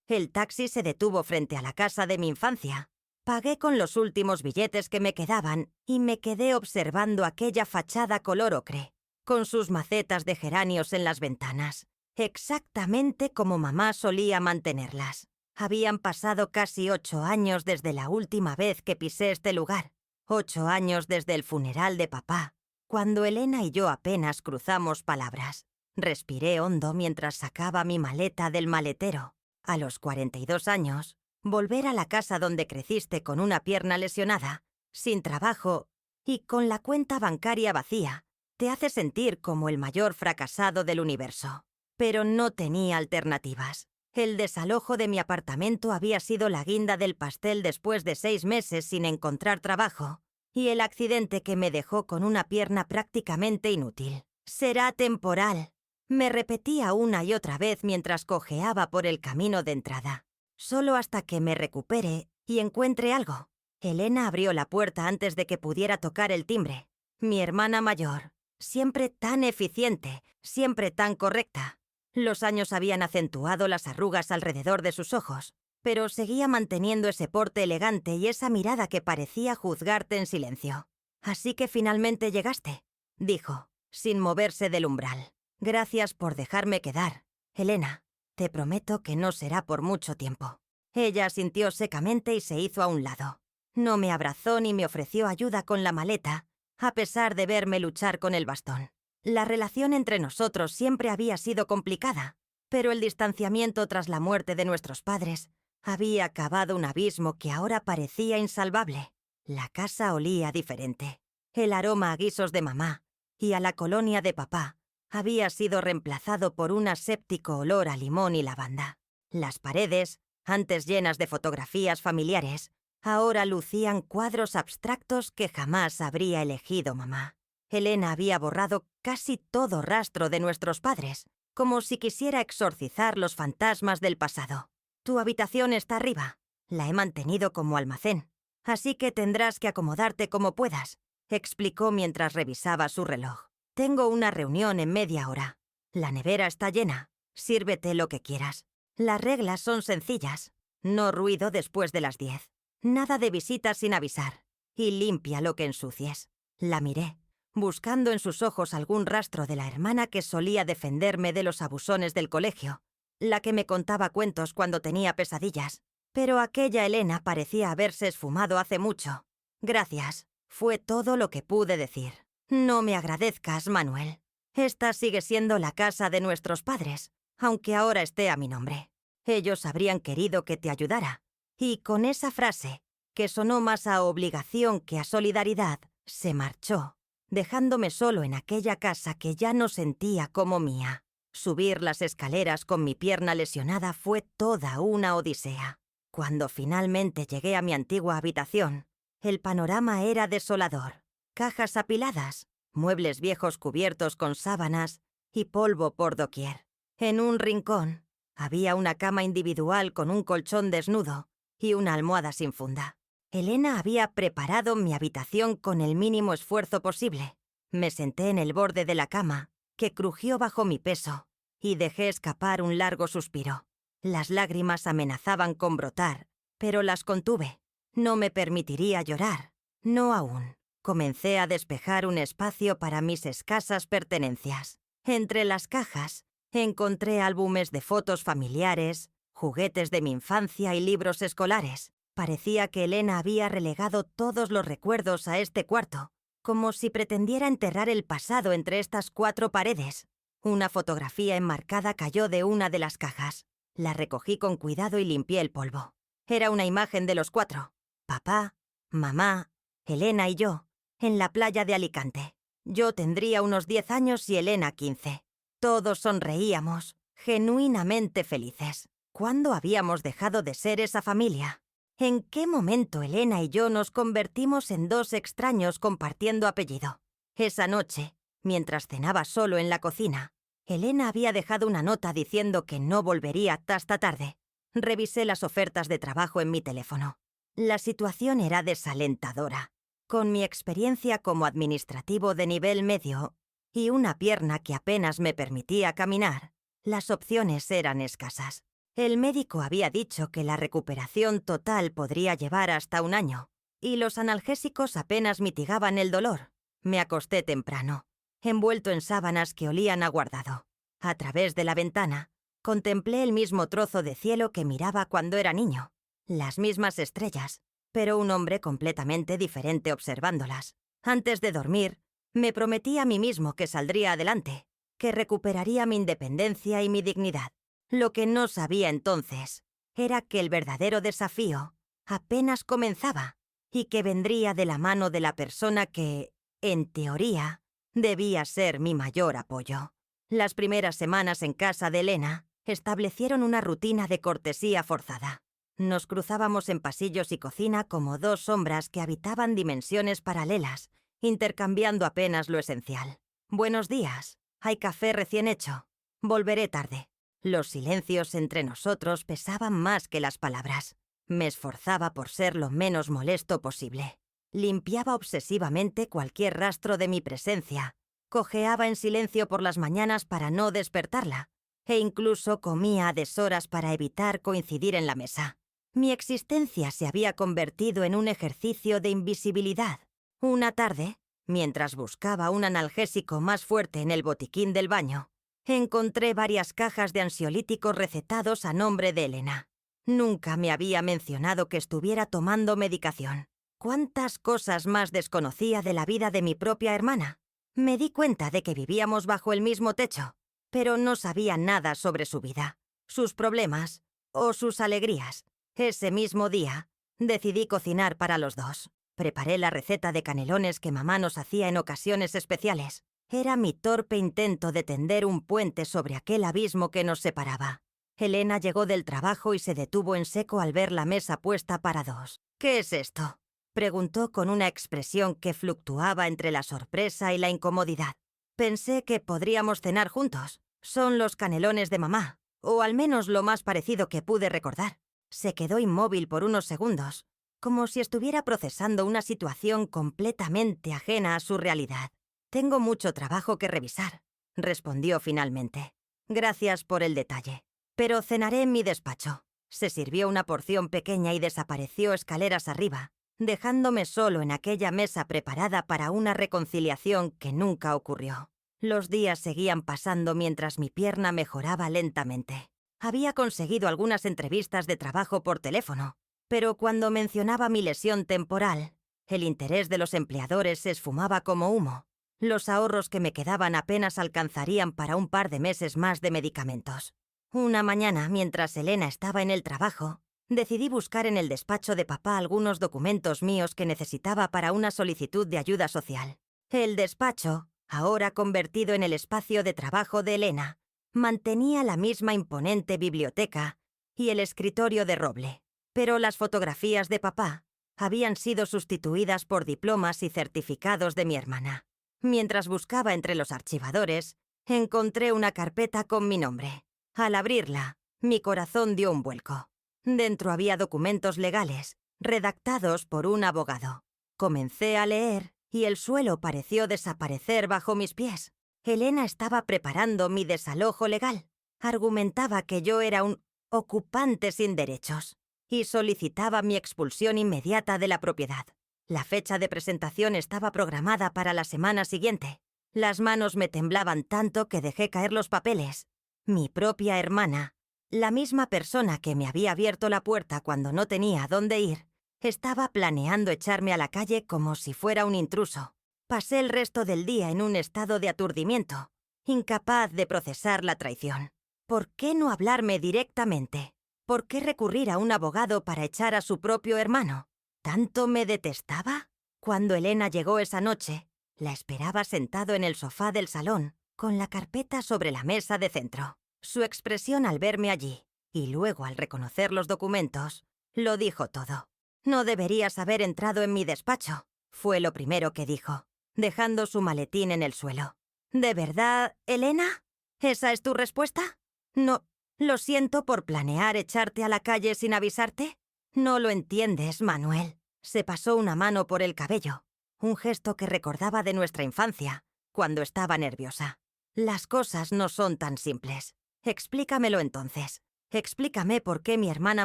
El taxi se detuvo frente a la casa de mi infancia. Pagué con los últimos billetes que me quedaban y me quedé observando aquella fachada color ocre, con sus macetas de geranios en las ventanas, exactamente como mamá solía mantenerlas. Habían pasado casi 8 años desde la última vez que pisé este lugar, 8 años desde el funeral de papá, cuando Elena y yo apenas cruzamos palabras. Respiré hondo mientras sacaba mi maleta del maletero. A los 42 años, volver a la casa donde creciste con una pierna lesionada, sin trabajo y con la cuenta bancaria vacía, te hace sentir como el mayor fracasado del universo. Pero no tenía alternativas. El desalojo de mi apartamento había sido la guinda del pastel después de 6 meses sin encontrar trabajo, y el accidente que me dejó con una pierna prácticamente inútil. Será temporal, me repetía una y otra vez mientras cojeaba por el camino de entrada. Solo hasta que me recupere y encuentre algo. Elena abrió la puerta antes de que pudiera tocar el timbre. Mi hermana mayor, siempre tan eficiente, siempre tan correcta. Los años habían acentuado las arrugas alrededor de sus ojos, pero seguía manteniendo ese porte elegante y esa mirada que parecía juzgarte en silencio. «Así que finalmente llegaste», dijo, sin moverse del umbral. «Gracias por dejarme quedar, Elena. Te prometo que no será por mucho tiempo». Ella asintió secamente y se hizo a un lado. No me abrazó ni me ofreció ayuda con la maleta, a pesar de verme luchar con el bastón. La relación entre nosotros siempre había sido complicada, pero el distanciamiento tras la muerte de nuestros padres había cavado un abismo que ahora parecía insalvable. La casa olía diferente. El aroma a guisos de mamá y a la colonia de papá había sido reemplazado por un aséptico olor a limón y lavanda. Las paredes, antes llenas de fotografías familiares, ahora lucían cuadros abstractos que jamás habría elegido mamá. Elena había borrado casi todo rastro de nuestros padres, como si quisiera exorcizar los fantasmas del pasado. «Tu habitación está arriba. La he mantenido como almacén, así que tendrás que acomodarte como puedas», explicó mientras revisaba su reloj. «Tengo una reunión en media hora. La nevera está llena. Sírvete lo que quieras. Las reglas son sencillas. No ruido después de las 10. Nada de visitas sin avisar. Y limpia lo que ensucies». La miré, buscando en sus ojos algún rastro de la hermana que solía defenderme de los abusones del colegio, la que me contaba cuentos cuando tenía pesadillas. Pero aquella Elena parecía haberse esfumado hace mucho. «Gracias», fue todo lo que pude decir. «No me agradezcas, Manuel. Esta sigue siendo la casa de nuestros padres, aunque ahora esté a mi nombre. Ellos habrían querido que te ayudara». Y con esa frase, que sonó más a obligación que a solidaridad, se marchó, dejándome solo en aquella casa que ya no sentía como mía. Subir las escaleras con mi pierna lesionada fue toda una odisea. Cuando finalmente llegué a mi antigua habitación, el panorama era desolador. Cajas apiladas, muebles viejos cubiertos con sábanas y polvo por doquier. En un rincón había una cama individual con un colchón desnudo y una almohada sin funda. Elena había preparado mi habitación con el mínimo esfuerzo posible. Me senté en el borde de la cama, que crujió bajo mi peso, y dejé escapar un largo suspiro. Las lágrimas amenazaban con brotar, pero las contuve. No me permitiría llorar, no aún. Comencé a despejar un espacio para mis escasas pertenencias. Entre las cajas encontré álbumes de fotos familiares, juguetes de mi infancia y libros escolares. Parecía que Elena había relegado todos los recuerdos a este cuarto, como si pretendiera enterrar el pasado entre estas 4 paredes. Una fotografía enmarcada cayó de una de las cajas. La recogí con cuidado y limpié el polvo. Era una imagen de los 4, papá, mamá, Elena y yo, en la playa de Alicante. Yo tendría unos 10 años y Elena 15. Todos sonreíamos, genuinamente felices. ¿Cuándo habíamos dejado de ser esa familia? ¿En qué momento Elena y yo nos convertimos en 2 extraños compartiendo apellido? Esa noche, mientras cenaba solo en la cocina, Elena había dejado una nota diciendo que no volvería hasta tarde. Revisé las ofertas de trabajo en mi teléfono. La situación era desalentadora. Con mi experiencia como administrativo de nivel medio y una pierna que apenas me permitía caminar, las opciones eran escasas. El médico había dicho que la recuperación total podría llevar hasta 1 año, y los analgésicos apenas mitigaban el dolor. Me acosté temprano, envuelto en sábanas que olían a guardado. A través de la ventana, contemplé el mismo trozo de cielo que miraba cuando era niño. Las mismas estrellas, pero un hombre completamente diferente observándolas. Antes de dormir, me prometí a mí mismo que saldría adelante, que recuperaría mi independencia y mi dignidad. Lo que no sabía entonces era que el verdadero desafío apenas comenzaba y que vendría de la mano de la persona que, en teoría, debía ser mi mayor apoyo. Las primeras semanas en casa de Elena establecieron una rutina de cortesía forzada. Nos cruzábamos en pasillos y cocina como dos sombras que habitaban dimensiones paralelas, intercambiando apenas lo esencial. Buenos días, hay café recién hecho. Volveré tarde. Los silencios entre nosotros pesaban más que las palabras. Me esforzaba por ser lo menos molesto posible. Limpiaba obsesivamente cualquier rastro de mi presencia. Cojeaba en silencio por las mañanas para no despertarla. E incluso comía a deshoras para evitar coincidir en la mesa. Mi existencia se había convertido en un ejercicio de invisibilidad. Una tarde, mientras buscaba un analgésico más fuerte en el botiquín del baño, encontré varias cajas de ansiolíticos recetados a nombre de Elena. Nunca me había mencionado que estuviera tomando medicación. ¿Cuántas cosas más desconocía de la vida de mi propia hermana? Me di cuenta de que vivíamos bajo el mismo techo, pero no sabía nada sobre su vida, sus problemas o sus alegrías. Ese mismo día, decidí cocinar para los dos. Preparé la receta de canelones que mamá nos hacía en ocasiones especiales. Era mi torpe intento de tender un puente sobre aquel abismo que nos separaba. Elena llegó del trabajo y se detuvo en seco al ver la mesa puesta para dos. «¿Qué es esto?», preguntó con una expresión que fluctuaba entre la sorpresa y la incomodidad. Pensé que podríamos cenar juntos. Son los canelones de mamá, o al menos lo más parecido que pude recordar. Se quedó inmóvil por unos segundos, como si estuviera procesando una situación completamente ajena a su realidad. «Tengo mucho trabajo que revisar», respondió finalmente. «Gracias por el detalle. Pero cenaré en mi despacho». Se sirvió una porción pequeña y desapareció escaleras arriba, dejándome solo en aquella mesa preparada para una reconciliación que nunca ocurrió. Los días seguían pasando mientras mi pierna mejoraba lentamente. Había conseguido algunas entrevistas de trabajo por teléfono, pero cuando mencionaba mi lesión temporal, el interés de los empleadores se esfumaba como humo. Los ahorros que me quedaban apenas alcanzarían para un par de meses más de medicamentos. Una mañana, mientras Elena estaba en el trabajo, decidí buscar en el despacho de papá algunos documentos míos que necesitaba para una solicitud de ayuda social. El despacho, ahora convertido en el espacio de trabajo de Elena, mantenía la misma imponente biblioteca y el escritorio de roble, pero las fotografías de papá habían sido sustituidas por diplomas y certificados de mi hermana. Mientras buscaba entre los archivadores, encontré una carpeta con mi nombre. Al abrirla, mi corazón dio un vuelco. Dentro había documentos legales, redactados por un abogado. Comencé a leer y el suelo pareció desaparecer bajo mis pies. Elena estaba preparando mi desalojo legal. Argumentaba que yo era un ocupante sin derechos y solicitaba mi expulsión inmediata de la propiedad. La fecha de presentación estaba programada para la semana siguiente. Las manos me temblaban tanto que dejé caer los papeles. Mi propia hermana, la misma persona que me había abierto la puerta cuando no tenía a dónde ir, estaba planeando echarme a la calle como si fuera un intruso. Pasé el resto del día en un estado de aturdimiento, incapaz de procesar la traición. ¿Por qué no hablarme directamente? ¿Por qué recurrir a un abogado para echar a su propio hermano? ¿Tanto me detestaba? Cuando Elena llegó esa noche, la esperaba sentado en el sofá del salón, con la carpeta sobre la mesa de centro. Su expresión al verme allí, y luego al reconocer los documentos, lo dijo todo. «No deberías haber entrado en mi despacho», fue lo primero que dijo, dejando su maletín en el suelo. «¿De verdad, Elena? ¿Esa es tu respuesta? No, lo siento por planear echarte a la calle sin avisarte. No lo entiendes, Manuel». Se pasó una mano por el cabello, un gesto que recordaba de nuestra infancia, cuando estaba nerviosa. «Las cosas no son tan simples. Explícamelo entonces. Explícame por qué mi hermana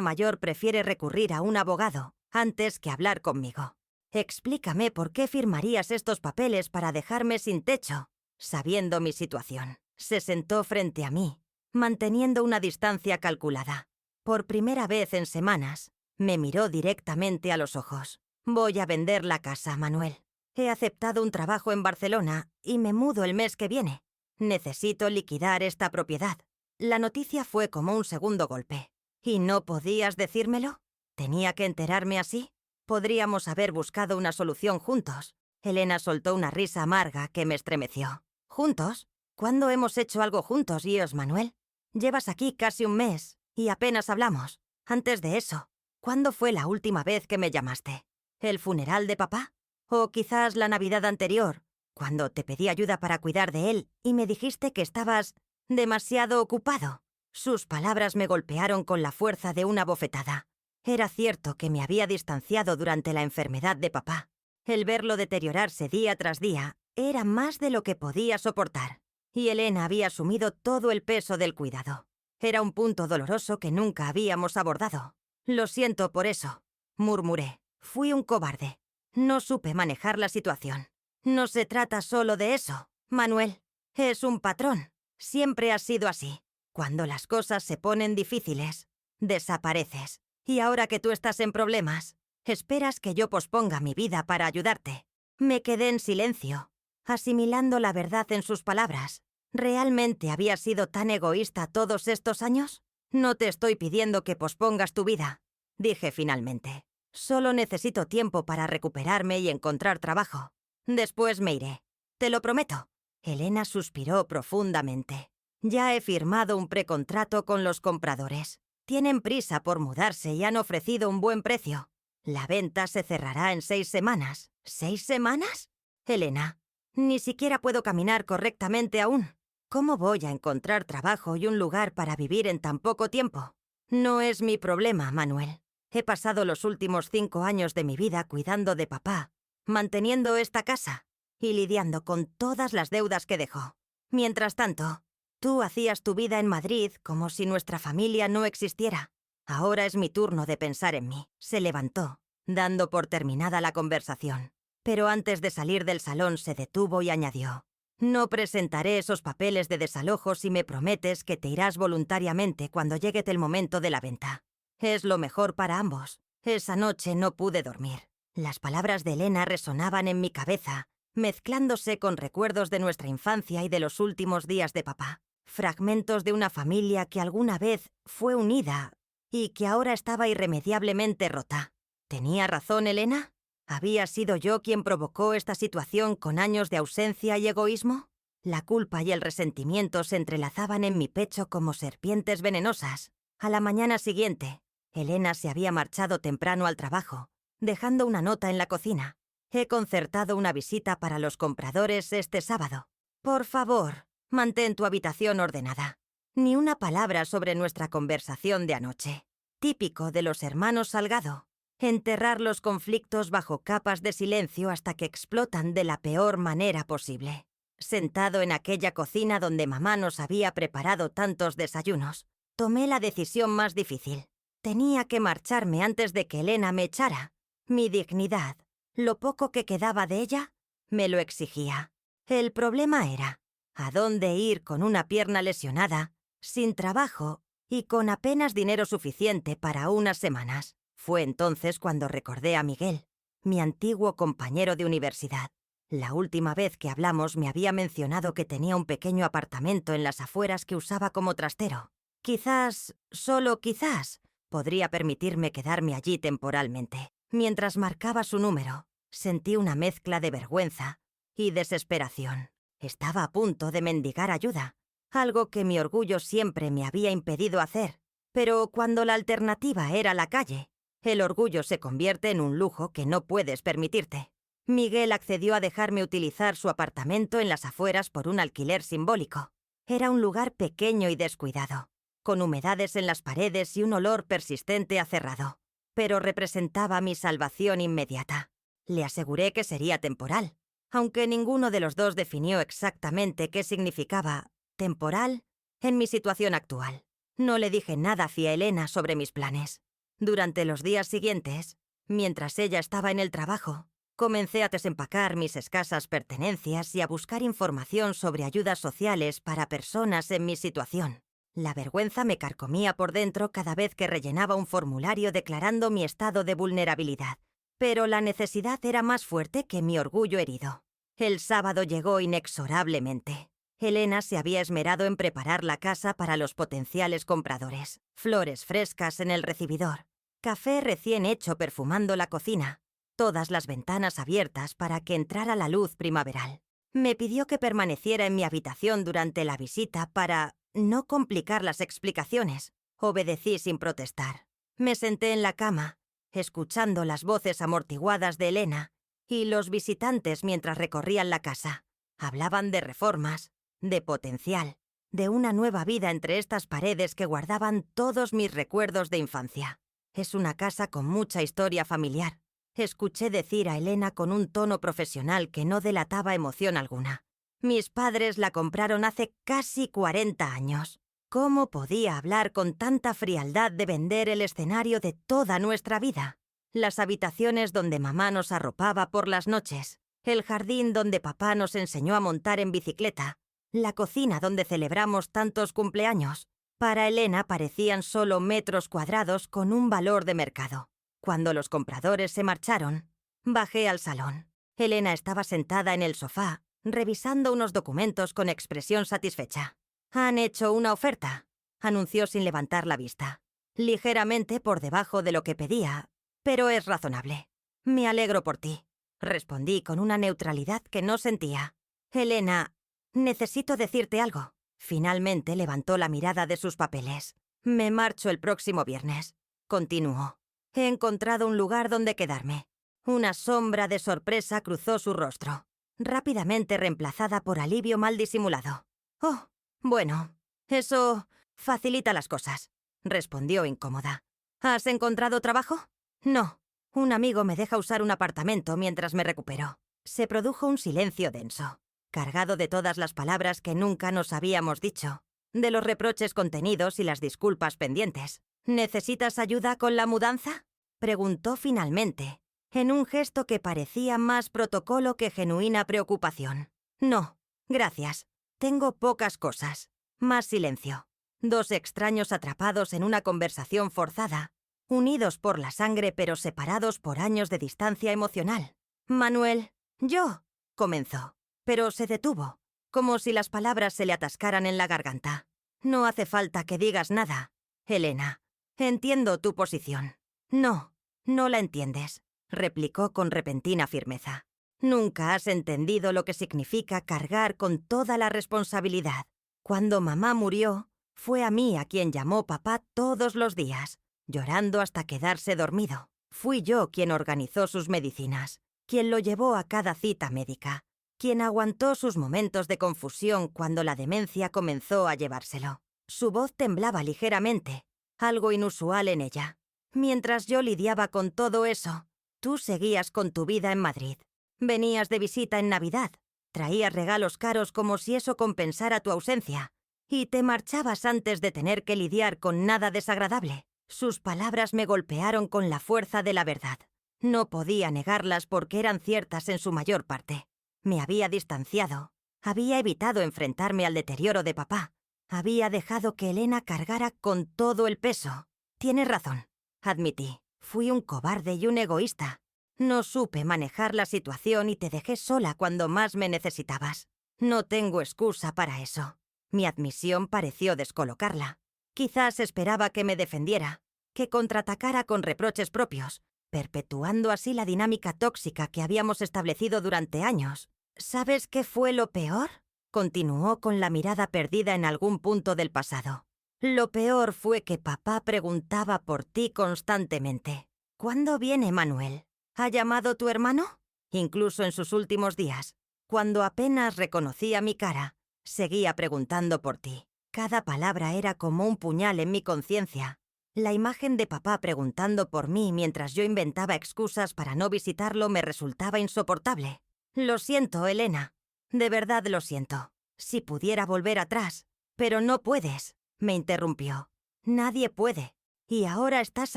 mayor prefiere recurrir a un abogado antes que hablar conmigo. Explícame por qué firmarías estos papeles para dejarme sin techo, sabiendo mi situación. Se sentó frente a mí, manteniendo una distancia calculada. Por primera vez en semanas, me miró directamente a los ojos. Voy a vender la casa, Manuel. He aceptado un trabajo en Barcelona y me mudo el mes que viene. Necesito liquidar esta propiedad. La noticia fue como un segundo golpe. ¿Y no podías decírmelo? ¿Tenía que enterarme así? Podríamos haber buscado una solución juntos. Elena soltó una risa amarga que me estremeció. ¿Juntos? ¿Cuándo hemos hecho algo juntos, Ios, Manuel? Llevas aquí casi un mes y apenas hablamos. Antes de eso, ¿cuándo fue la última vez que me llamaste? ¿El funeral de papá? ¿O quizás la Navidad anterior, cuando te pedí ayuda para cuidar de él y me dijiste que estabas demasiado ocupado? Sus palabras me golpearon con la fuerza de una bofetada. Era cierto que me había distanciado durante la enfermedad de papá. El verlo deteriorarse día tras día era más de lo que podía soportar. Y Elena había asumido todo el peso del cuidado. Era un punto doloroso que nunca habíamos abordado. Lo siento por eso, murmuré. Fui un cobarde. No supe manejar la situación. No se trata solo de eso, Manuel. Es un patrón. Siempre has sido así. Cuando las cosas se ponen difíciles, desapareces. Y ahora que tú estás en problemas, esperas que yo posponga mi vida para ayudarte. Me quedé en silencio, asimilando la verdad en sus palabras. ¿Realmente había sido tan egoísta todos estos años? No te estoy pidiendo que pospongas tu vida, dije finalmente. Solo necesito tiempo para recuperarme y encontrar trabajo. Después me iré. Te lo prometo. Elena suspiró profundamente. Ya he firmado un precontrato con los compradores. Tienen prisa por mudarse y han ofrecido un buen precio. La venta se cerrará en 6 semanas. ¿6 semanas? Elena, ni siquiera puedo caminar correctamente aún. ¿Cómo voy a encontrar trabajo y un lugar para vivir en tan poco tiempo? No es mi problema, Manuel. He pasado los últimos 5 años de mi vida cuidando de papá, manteniendo esta casa y lidiando con todas las deudas que dejó. Mientras tanto, tú hacías tu vida en Madrid como si nuestra familia no existiera. Ahora es mi turno de pensar en mí. Se levantó, dando por terminada la conversación. Pero antes de salir del salón se detuvo y añadió: no presentaré esos papeles de desalojo si me prometes que te irás voluntariamente cuando llegue el momento de la venta. Es lo mejor para ambos. Esa noche no pude dormir. Las palabras de Elena resonaban en mi cabeza, mezclándose con recuerdos de nuestra infancia y de los últimos días de papá. Fragmentos de una familia que alguna vez fue unida y que ahora estaba irremediablemente rota. ¿Tenía razón Elena? ¿Había sido yo quien provocó esta situación con años de ausencia y egoísmo? La culpa y el resentimiento se entrelazaban en mi pecho como serpientes venenosas. A la mañana siguiente, Elena se había marchado temprano al trabajo, dejando una nota en la cocina. He concertado una visita para los compradores este sábado. Por favor, mantén tu habitación ordenada. Ni una palabra sobre nuestra conversación de anoche. Típico de los hermanos Salgado. Enterrar los conflictos bajo capas de silencio hasta que explotan de la peor manera posible. Sentado en aquella cocina donde mamá nos había preparado tantos desayunos, tomé la decisión más difícil. Tenía que marcharme antes de que Elena me echara. Mi dignidad, lo poco que quedaba de ella, me lo exigía. El problema era, ¿a dónde ir con una pierna lesionada, sin trabajo y con apenas dinero suficiente para unas semanas? Fue entonces cuando recordé a Miguel, mi antiguo compañero de universidad. La última vez que hablamos me había mencionado que tenía un pequeño apartamento en las afueras que usaba como trastero. Quizás, solo quizás, podría permitirme quedarme allí temporalmente. Mientras marcaba su número, sentí una mezcla de vergüenza y desesperación. Estaba a punto de mendigar ayuda, algo que mi orgullo siempre me había impedido hacer. Pero cuando la alternativa era la calle, el orgullo se convierte en un lujo que no puedes permitirte. Miguel accedió a dejarme utilizar su apartamento en las afueras por un alquiler simbólico. Era un lugar pequeño y descuidado, con humedades en las paredes y un olor persistente a cerrado, pero representaba mi salvación inmediata. Le aseguré que sería temporal, aunque ninguno de los dos definió exactamente qué significaba temporal en mi situación actual. No le dije nada hacia Elena sobre mis planes. Durante los días siguientes, mientras ella estaba en el trabajo, comencé a desempacar mis escasas pertenencias y a buscar información sobre ayudas sociales para personas en mi situación. La vergüenza me carcomía por dentro cada vez que rellenaba un formulario declarando mi estado de vulnerabilidad. Pero la necesidad era más fuerte que mi orgullo herido. El sábado llegó inexorablemente. Elena se había esmerado en preparar la casa para los potenciales compradores. Flores frescas en el recibidor, café recién hecho perfumando la cocina, todas las ventanas abiertas para que entrara la luz primaveral. Me pidió que permaneciera en mi habitación durante la visita para no complicar las explicaciones. Obedecí sin protestar. Me senté en la cama, escuchando las voces amortiguadas de Elena y los visitantes mientras recorrían la casa. Hablaban de reformas, de potencial, de una nueva vida entre estas paredes que guardaban todos mis recuerdos de infancia. Es una casa con mucha historia familiar. Escuché decir a Elena con un tono profesional que no delataba emoción alguna. Mis padres la compraron hace casi 40 años. ¿Cómo podía hablar con tanta frialdad de vender el escenario de toda nuestra vida? Las habitaciones donde mamá nos arropaba por las noches, el jardín donde papá nos enseñó a montar en bicicleta, la cocina donde celebramos tantos cumpleaños. Para Elena parecían solo metros cuadrados con un valor de mercado. Cuando los compradores se marcharon, bajé al salón. Elena estaba sentada en el sofá, revisando unos documentos con expresión satisfecha. «Han hecho una oferta», anunció sin levantar la vista. Ligeramente por debajo de lo que pedía, pero es razonable. «Me alegro por ti», respondí con una neutralidad que no sentía. «Elena, necesito decirte algo». Finalmente levantó la mirada de sus papeles. «Me marcho el próximo viernes», continuó. «He encontrado un lugar donde quedarme». Una sombra de sorpresa cruzó su rostro, rápidamente reemplazada por alivio mal disimulado. «Oh, bueno, eso facilita las cosas», respondió incómoda. «¿Has encontrado trabajo?» «No. Un amigo me deja usar un apartamento mientras me recupero». Se produjo un silencio denso, cargado de todas las palabras que nunca nos habíamos dicho, de los reproches contenidos y las disculpas pendientes. «¿Necesitas ayuda con la mudanza?», preguntó finalmente, en un gesto que parecía más protocolo que genuina preocupación. «No, gracias. Tengo pocas cosas». Más silencio. Dos extraños atrapados en una conversación forzada, unidos por la sangre pero separados por años de distancia emocional. «Manuel, yo», comenzó, pero se detuvo, como si las palabras se le atascaran en la garganta. «No hace falta que digas nada, Elena. Entiendo tu posición». «No, no la entiendes», replicó con repentina firmeza. «Nunca has entendido lo que significa cargar con toda la responsabilidad. Cuando mamá murió, fue a mí a quien llamó papá todos los días, llorando hasta quedarse dormido. Fui yo quien organizó sus medicinas, quien lo llevó a cada cita médica, quien aguantó sus momentos de confusión cuando la demencia comenzó a llevárselo». Su voz temblaba ligeramente, algo inusual en ella. «Mientras yo lidiaba con todo eso, tú seguías con tu vida en Madrid. Venías de visita en Navidad, traías regalos caros como si eso compensara tu ausencia, y te marchabas antes de tener que lidiar con nada desagradable». Sus palabras me golpearon con la fuerza de la verdad. No podía negarlas porque eran ciertas en su mayor parte. Me había distanciado, había evitado enfrentarme al deterioro de papá, había dejado que Elena cargara con todo el peso. «Tienes razón», admití. «Fui un cobarde y un egoísta. No supe manejar la situación y te dejé sola cuando más me necesitabas. No tengo excusa para eso». Mi admisión pareció descolocarla. Quizás esperaba que me defendiera, que contraatacara con reproches propios, perpetuando así la dinámica tóxica que habíamos establecido durante años. «¿Sabes qué fue lo peor?», continuó con la mirada perdida en algún punto del pasado. «Lo peor fue que papá preguntaba por ti constantemente. ¿Cuándo viene Manuel? ¿Ha llamado tu hermano?». Incluso en sus últimos días, cuando apenas reconocía mi cara, seguía preguntando por ti. Cada palabra era como un puñal en mi conciencia. La imagen de papá preguntando por mí mientras yo inventaba excusas para no visitarlo me resultaba insoportable. «Lo siento, Elena. De verdad lo siento. Si pudiera volver atrás. Pero no puedes», me interrumpió. Nadie puede. Y ahora estás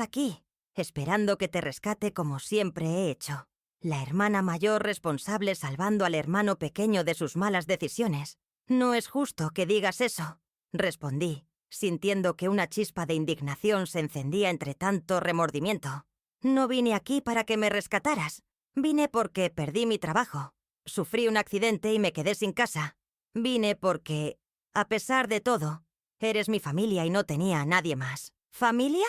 aquí, esperando que te rescate como siempre he hecho. La hermana mayor responsable salvando al hermano pequeño de sus malas decisiones. No es justo que digas eso, respondí, sintiendo que una chispa de indignación se encendía entre tanto remordimiento. No vine aquí para que me rescataras. Vine porque perdí mi trabajo. Sufrí un accidente y me quedé sin casa. Vine porque, a pesar de todo, eres mi familia y no tenía a nadie más. ¿Familia?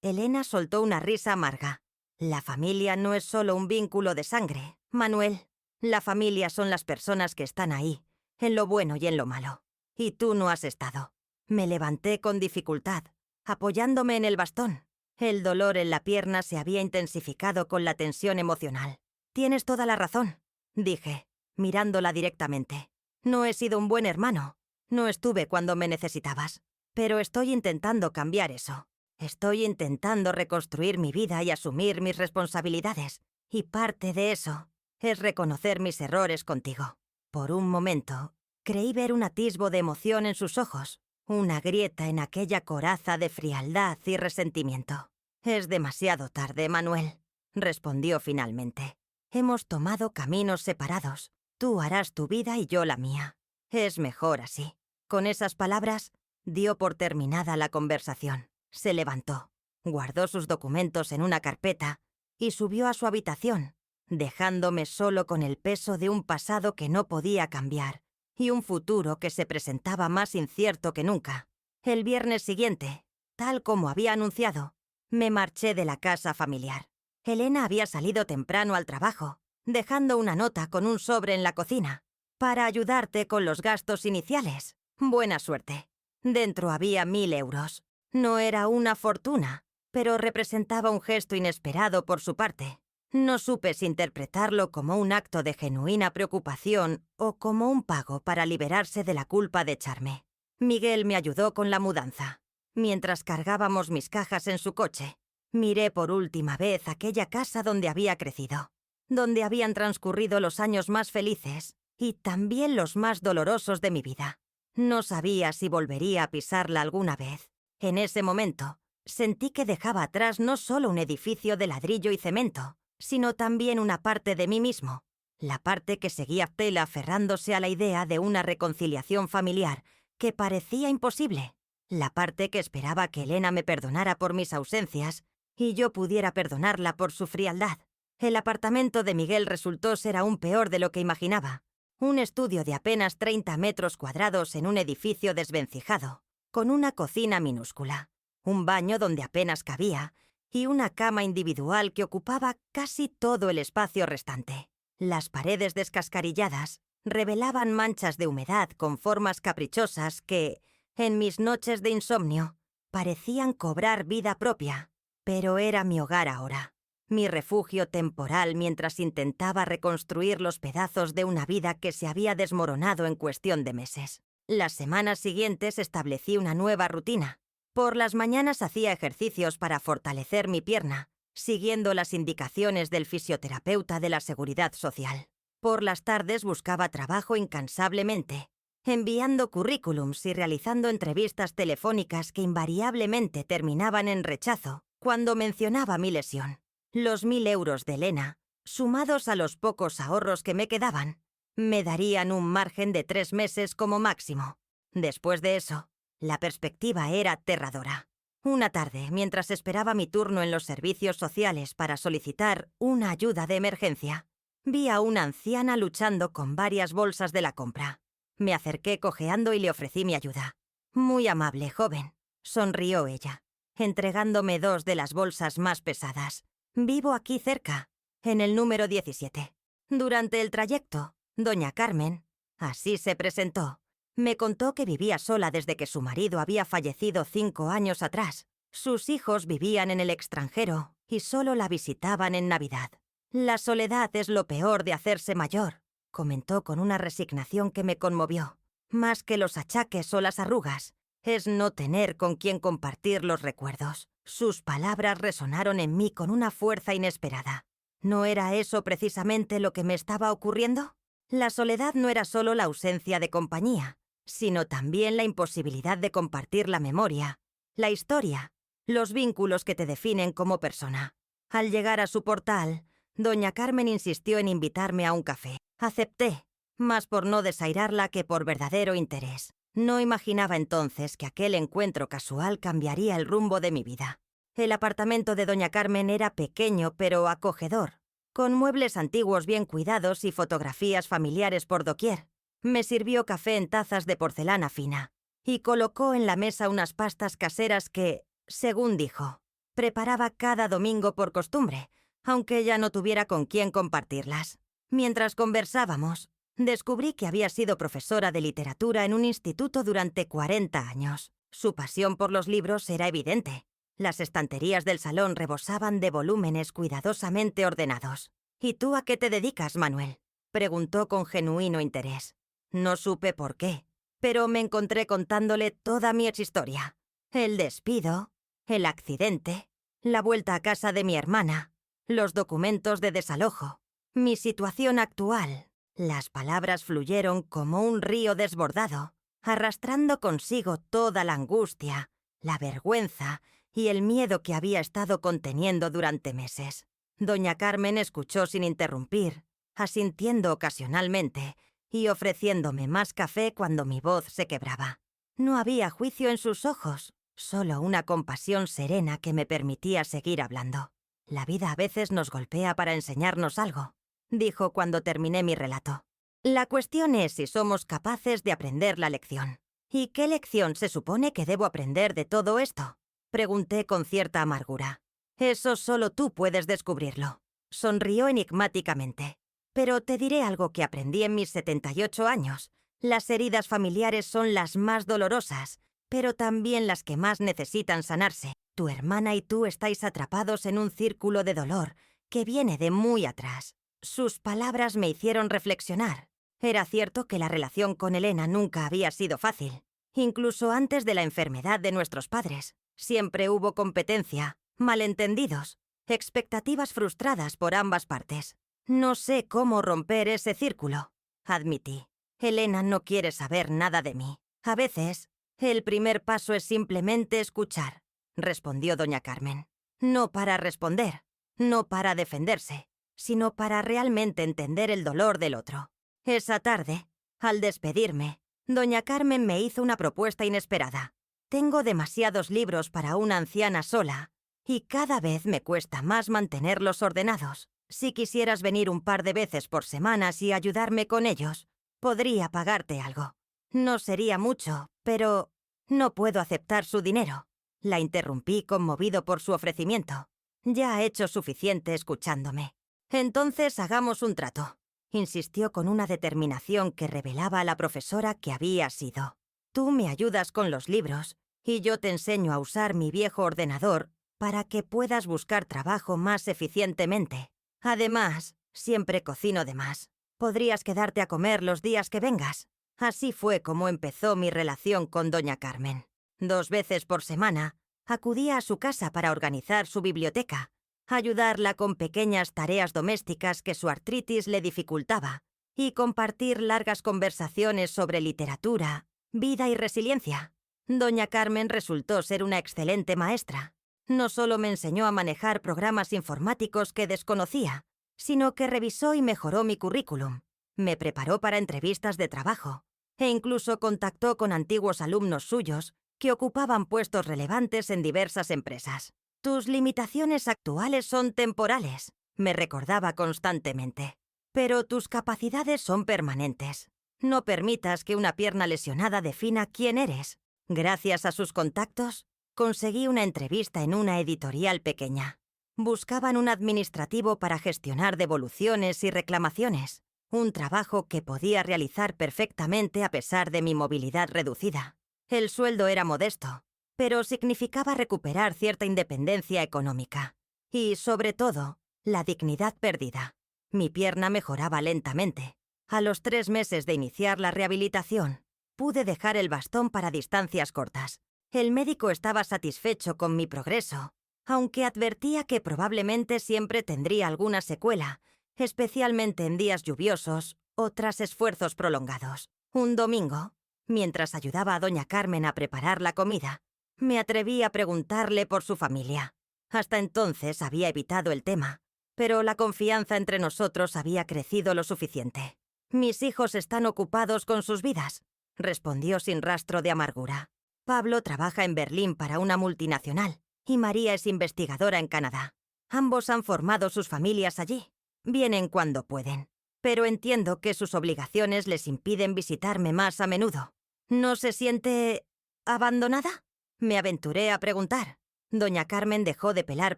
Elena soltó una risa amarga. La familia no es solo un vínculo de sangre, Manuel. La familia son las personas que están ahí, en lo bueno y en lo malo. Y tú no has estado. Me levanté con dificultad, apoyándome en el bastón. El dolor en la pierna se había intensificado con la tensión emocional. Tienes toda la razón, dije, mirándola directamente. No he sido un buen hermano. No estuve cuando me necesitabas. Pero estoy intentando cambiar eso. Estoy intentando reconstruir mi vida y asumir mis responsabilidades. Y parte de eso es reconocer mis errores contigo. Por un momento, creí ver un atisbo de emoción en sus ojos, una grieta en aquella coraza de frialdad y resentimiento. Es demasiado tarde, Manuel, respondió finalmente. Hemos tomado caminos separados. Tú harás tu vida y yo la mía. Es mejor así. Con esas palabras, dio por terminada la conversación. Se levantó, guardó sus documentos en una carpeta y subió a su habitación, dejándome solo con el peso de un pasado que no podía cambiar y un futuro que se presentaba más incierto que nunca. El viernes siguiente, tal como había anunciado, me marché de la casa familiar. Elena había salido temprano al trabajo, dejando una nota con un sobre en la cocina. Para ayudarte con los gastos iniciales. Buena suerte. Dentro había 1000 euros. No era una fortuna, pero representaba un gesto inesperado por su parte. No supe si interpretarlo como un acto de genuina preocupación o como un pago para liberarse de la culpa de echarme. Miguel me ayudó con la mudanza. Mientras cargábamos mis cajas en su coche, miré por última vez aquella casa donde había crecido, donde habían transcurrido los años más felices y también los más dolorosos de mi vida. No sabía si volvería a pisarla alguna vez. En ese momento, sentí que dejaba atrás no solo un edificio de ladrillo y cemento, sino también una parte de mí mismo, la parte que seguía fiel aferrándose a la idea de una reconciliación familiar que parecía imposible, la parte que esperaba que Elena me perdonara por mis ausencias y yo pudiera perdonarla por su frialdad. El apartamento de Miguel resultó ser aún peor de lo que imaginaba. Un estudio de apenas 30 metros cuadrados en un edificio desvencijado, con una cocina minúscula, un baño donde apenas cabía y una cama individual que ocupaba casi todo el espacio restante. Las paredes descascarilladas revelaban manchas de humedad con formas caprichosas que, en mis noches de insomnio, parecían cobrar vida propia. Pero era mi hogar ahora, mi refugio temporal mientras intentaba reconstruir los pedazos de una vida que se había desmoronado en cuestión de meses. Las semanas siguientes establecí una nueva rutina. Por las mañanas hacía ejercicios para fortalecer mi pierna, siguiendo las indicaciones del fisioterapeuta de la Seguridad Social. Por las tardes buscaba trabajo incansablemente, enviando currículums y realizando entrevistas telefónicas que invariablemente terminaban en rechazo cuando mencionaba mi lesión. Los 1000 euros de Elena, sumados a los pocos ahorros que me quedaban, me darían un margen de 3 meses como máximo. Después de eso, la perspectiva era aterradora. Una tarde, mientras esperaba mi turno en los servicios sociales para solicitar una ayuda de emergencia, vi a una anciana luchando con varias bolsas de la compra. Me acerqué cojeando y le ofrecí mi ayuda. Muy amable, joven, sonrió ella, entregándome 2 de las bolsas más pesadas. Vivo aquí cerca, en el número 17. Durante el trayecto, doña Carmen, así se presentó, me contó que vivía sola desde que su marido había fallecido 5 años atrás. Sus hijos vivían en el extranjero y solo la visitaban en Navidad. La soledad es lo peor de hacerse mayor, comentó con una resignación que me conmovió. Más que los achaques o las arrugas, es no tener con quien compartir los recuerdos. Sus palabras resonaron en mí con una fuerza inesperada. ¿No era eso precisamente lo que me estaba ocurriendo? La soledad no era solo la ausencia de compañía, sino también la imposibilidad de compartir la memoria la historia, los vínculos que te definen como persona. Al llegar a su portal, doña Carmen insistió en invitarme a un café. Acepté, más por no desairarla que por verdadero interés. No imaginaba entonces que aquel encuentro casual cambiaría el rumbo de mi vida. El apartamento de doña Carmen era pequeño pero acogedor, con muebles antiguos bien cuidados y fotografías familiares por doquier. Me sirvió café en tazas de porcelana fina y colocó en la mesa unas pastas caseras que, según dijo, preparaba cada domingo por costumbre, aunque ya no tuviera con quién compartirlas. Mientras conversábamos, descubrí que había sido profesora de literatura en un instituto durante 40 años. Su pasión por los libros era evidente. Las estanterías del salón rebosaban de volúmenes cuidadosamente ordenados. ¿Y tú a qué te dedicas, Manuel?, preguntó con genuino interés. No supe por qué, pero me encontré contándole toda mi exhistoria. El despido, el accidente, la vuelta a casa de mi hermana, los documentos de desalojo, mi situación actual. Las palabras fluyeron como un río desbordado, arrastrando consigo toda la angustia, la vergüenza y el miedo que había estado conteniendo durante meses. Doña Carmen escuchó sin interrumpir, asintiendo ocasionalmente y ofreciéndome más café cuando mi voz se quebraba. No había juicio en sus ojos, solo una compasión serena que me permitía seguir hablando. La vida a veces nos golpea para enseñarnos algo, dijo cuando terminé mi relato. La cuestión es si somos capaces de aprender la lección. ¿Y qué lección se supone que debo aprender de todo esto?, pregunté con cierta amargura. Eso solo tú puedes descubrirlo. Sonrió enigmáticamente. Pero te diré algo que aprendí en mis 78 años. Las heridas familiares son las más dolorosas, pero también las que más necesitan sanarse. Tu hermana y tú estáis atrapados en un círculo de dolor que viene de muy atrás. Sus palabras me hicieron reflexionar. Era cierto que la relación con Elena nunca había sido fácil. Incluso antes de la enfermedad de nuestros padres, siempre hubo competencia, malentendidos, expectativas frustradas por ambas partes. No sé cómo romper ese círculo, admití. Elena no quiere saber nada de mí. A veces, el primer paso es simplemente escuchar, respondió doña Carmen. No para responder, no para defenderse, sino para realmente entender el dolor del otro. Esa tarde, al despedirme, doña Carmen me hizo una propuesta inesperada. Tengo demasiados libros para una anciana sola, y cada vez me cuesta más mantenerlos ordenados. Si quisieras venir un par de veces por semanas y ayudarme con ellos, podría pagarte algo. No sería mucho, pero no puedo aceptar su dinero. La interrumpí conmovido por su ofrecimiento. Ya ha hecho suficiente escuchándome. Entonces hagamos un trato, insistió con una determinación que revelaba a la profesora que había sido. Tú me ayudas con los libros y yo te enseño a usar mi viejo ordenador para que puedas buscar trabajo más eficientemente. Además, siempre cocino de más. Podrías quedarte a comer los días que vengas. Así fue como empezó mi relación con doña Carmen. 2 veces por semana, acudía a su casa para organizar su biblioteca, ayudarla con pequeñas tareas domésticas que su artritis le dificultaba y compartir largas conversaciones sobre literatura, vida y resiliencia. Doña Carmen resultó ser una excelente maestra. No solo me enseñó a manejar programas informáticos que desconocía, sino que revisó y mejoró mi currículum, me preparó para entrevistas de trabajo e incluso contactó con antiguos alumnos suyos que ocupaban puestos relevantes en diversas empresas. Tus limitaciones actuales son temporales, me recordaba constantemente, pero tus capacidades son permanentes. No permitas que una pierna lesionada defina quién eres. Gracias a sus contactos, conseguí una entrevista en una editorial pequeña. Buscaban un administrativo para gestionar devoluciones y reclamaciones, un trabajo que podía realizar perfectamente a pesar de mi movilidad reducida. El sueldo era modesto, pero significaba recuperar cierta independencia económica. Y, sobre todo, la dignidad perdida. Mi pierna mejoraba lentamente. A los 3 meses de iniciar la rehabilitación, pude dejar el bastón para distancias cortas. El médico estaba satisfecho con mi progreso, aunque advertía que probablemente siempre tendría alguna secuela, especialmente en días lluviosos o tras esfuerzos prolongados. Un domingo, mientras ayudaba a doña Carmen a preparar la comida, Me atreví a preguntarle por su familia. Hasta entonces había evitado el tema, pero la confianza entre nosotros había crecido lo suficiente. «Mis hijos están ocupados con sus vidas», respondió sin rastro de amargura. «Pablo trabaja en Berlín para una multinacional y María es investigadora en Canadá. Ambos han formado sus familias allí. Vienen cuando pueden. Pero entiendo que sus obligaciones les impiden visitarme más a menudo. ¿No se siente abandonada?», me aventuré a preguntar. Doña Carmen dejó de pelar